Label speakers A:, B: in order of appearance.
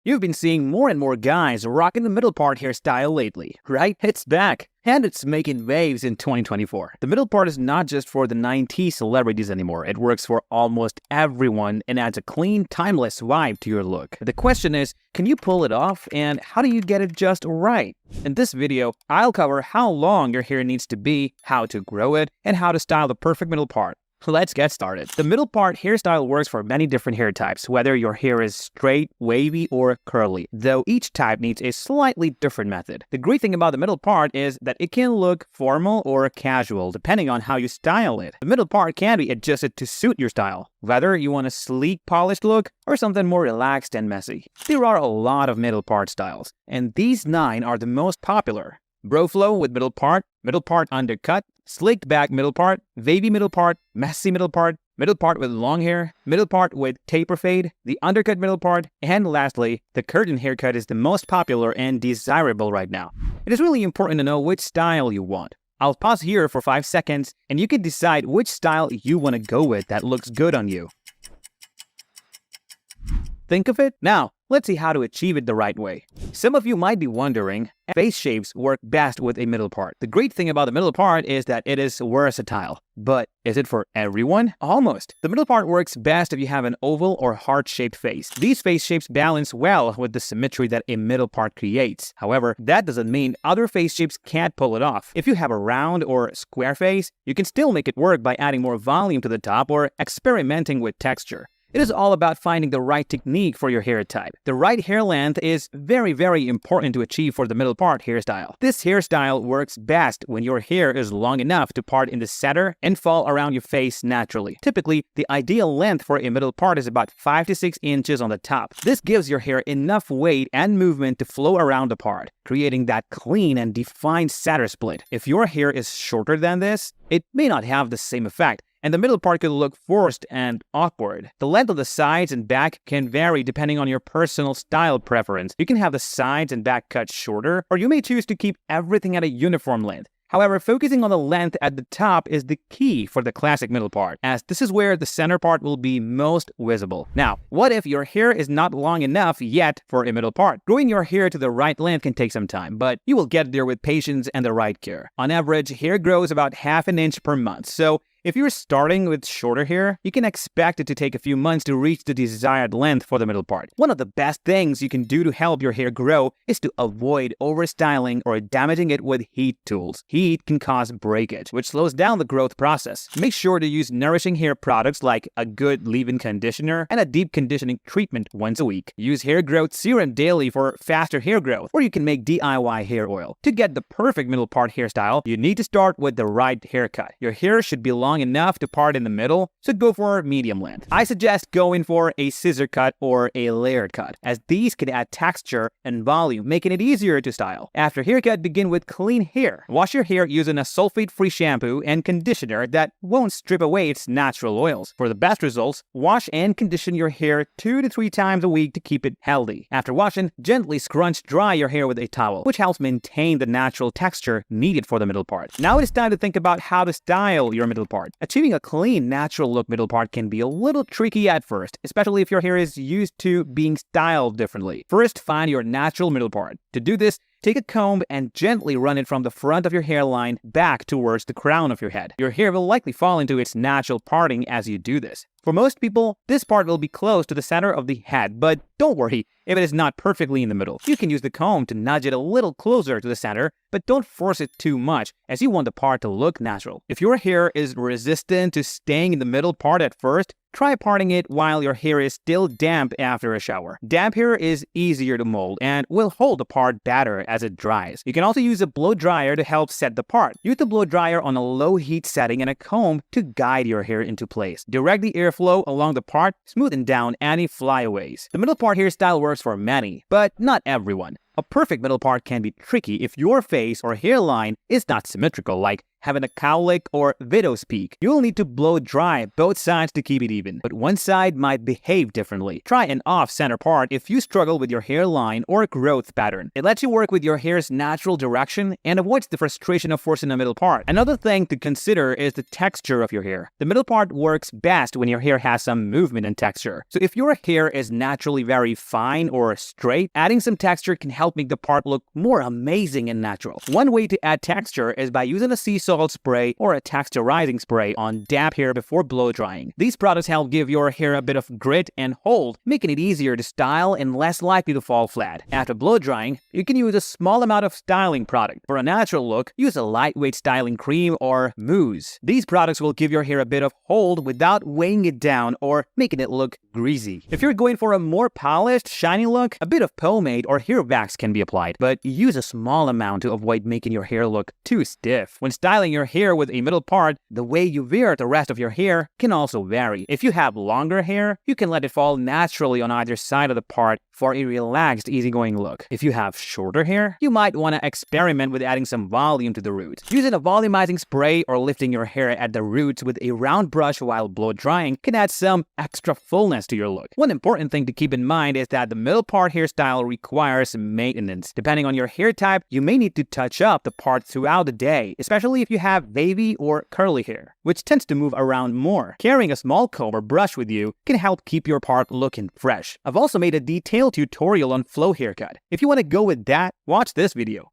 A: You've been seeing more and more guys rocking the middle part hairstyle lately, right? It's back, and it's making waves in 2024. The middle part is not just for the 90s celebrities anymore. It works for almost everyone and adds a clean, timeless vibe to your look. The question is, can you pull it off, and how do you get it just right? In this video, I'll cover how long your hair needs to be, how to grow it, and how to style the perfect middle part. Let's get started. The middle part hairstyle works for many different hair types, whether your hair is straight, wavy, or curly, though each type needs a slightly different method. The great thing about the middle part is that it can look formal or casual, depending on how you style it. The middle part can be adjusted to suit your style, whether you want a sleek, polished look or something more relaxed and messy. There are a lot of middle part styles, and these 9 are the most popular. Bro flow with middle part undercut, slicked back middle part, wavy middle part, messy middle part with long hair, middle part with taper fade, the undercut middle part, and lastly, the curtain haircut is the most popular and desirable right now. It is really important to know which style you want. I'll pause here for 5 seconds and you can decide which style you want to go with that looks good on you. Think of it? Now, let's see how to achieve it the right way. Some of you might be wondering, face shapes work best with a middle part. The great thing about the middle part is that it is versatile. But is it for everyone? Almost. The middle part works best if you have an oval or heart-shaped face. These face shapes balance well with the symmetry that a middle part creates. However, that doesn't mean other face shapes can't pull it off. If you have a round or square face, you can still make it work by adding more volume to the top or experimenting with texture. It is all about finding the right technique for your hair type. The right hair length is very important to achieve for the middle part hairstyle. This hairstyle works best when your hair is long enough to part in the center and fall around your face naturally. Typically, the ideal length for a middle part is about 5 to 6 inches on the top. This gives your hair enough weight and movement to flow around the part, creating that clean and defined center split. If your hair is shorter than this, it may not have the same effect, and the middle part could look forced and awkward. The length of the sides and back can vary depending on your personal style preference. You can have the sides and back cut shorter, or you may choose to keep everything at a uniform length. However, focusing on the length at the top is the key for the classic middle part, as this is where the center part will be most visible. Now, what if your hair is not long enough yet for a middle part? Growing your hair to the right length can take some time, but you will get there with patience and the right care. On average, hair grows about ½ an inch per month, so if you're starting with shorter hair, you can expect it to take a few months to reach the desired length for the middle part. One of the best things you can do to help your hair grow is to avoid overstyling or damaging it with heat tools. Heat can cause breakage, which slows down the growth process. Make sure to use nourishing hair products like a good leave-in conditioner and a deep conditioning treatment once a week. Use hair growth serum daily for faster hair growth, or you can make DIY hair oil. To get the perfect middle part hairstyle, you need to start with the right haircut. Your hair should be long enough to part in the middle, so go for medium length. I suggest going for a scissor cut or a layered cut, as these can add texture and volume, making it easier to style. After haircut, begin with clean hair. Wash your hair using a sulfate-free shampoo and conditioner that won't strip away its natural oils. For the best results, wash and condition your hair 2 to 3 times a week to keep it healthy. After washing, gently scrunch dry your hair with a towel, which helps maintain the natural texture needed for the middle part. Now it is time to think about how to style your middle part. Achieving a clean, natural look middle part can be a little tricky at first, especially if your hair is used to being styled differently. First, find your natural middle part. To do this, take a comb and gently run it from the front of your hairline back towards the crown of your head. Your hair will likely fall into its natural parting as you do this. For most people, this part will be close to the center of the head, but don't worry if it is not perfectly in the middle. You can use the comb to nudge it a little closer to the center, but don't force it too much, as you want the part to look natural. If your hair is resistant to staying in the middle part at first, try parting it while your hair is still damp after a shower. Damp hair is easier to mold and will hold the part better as it dries. You can also use a blow dryer to help set the part. Use the blow dryer on a low heat setting and a comb to guide your hair into place. Direct the airflow along the part, smoothing down any flyaways. The middle part hairstyle works for many, but not everyone. A perfect middle part can be tricky if your face or hairline is not symmetrical, like having a cowlick or widow's peak. You'll need to blow dry both sides to keep it even, but one side might behave differently. Try an off-center part if you struggle with your hairline or growth pattern. It lets you work with your hair's natural direction and avoids the frustration of forcing the middle part. Another thing to consider is the texture of your hair. The middle part works best when your hair has some movement and texture. So if your hair is naturally very fine or straight, adding some texture can help make the part look more amazing and natural. One way to add texture is by using a sea salt spray or a texturizing spray on damp hair before blow drying. These products help give your hair a bit of grit and hold, making it easier to style and less likely to fall flat. After blow drying, you can use a small amount of styling product. For a natural look, use a lightweight styling cream or mousse. These products will give your hair a bit of hold without weighing it down or making it look greasy. If you're going for a more polished, shiny look, a bit of pomade or hair wax can be applied, but use a small amount to avoid making your hair look too stiff. When styling your hair with a middle part, the way you wear the rest of your hair can also vary. If you have longer hair, you can let it fall naturally on either side of the part for a relaxed, easygoing look. If you have shorter hair, you might want to experiment with adding some volume to the roots. Using a volumizing spray or lifting your hair at the roots with a round brush while blow drying can add some extra fullness to your look. One important thing to keep in mind is that the middle part hairstyle requires maintenance. Depending on your hair type, you may need to touch up the part throughout the day, especially if you have wavy or curly hair, which tends to move around more. Carrying a small comb or brush with you can help keep your part looking fresh. I've also made a detailed tutorial on flow haircut. If you want to go with that, watch this video.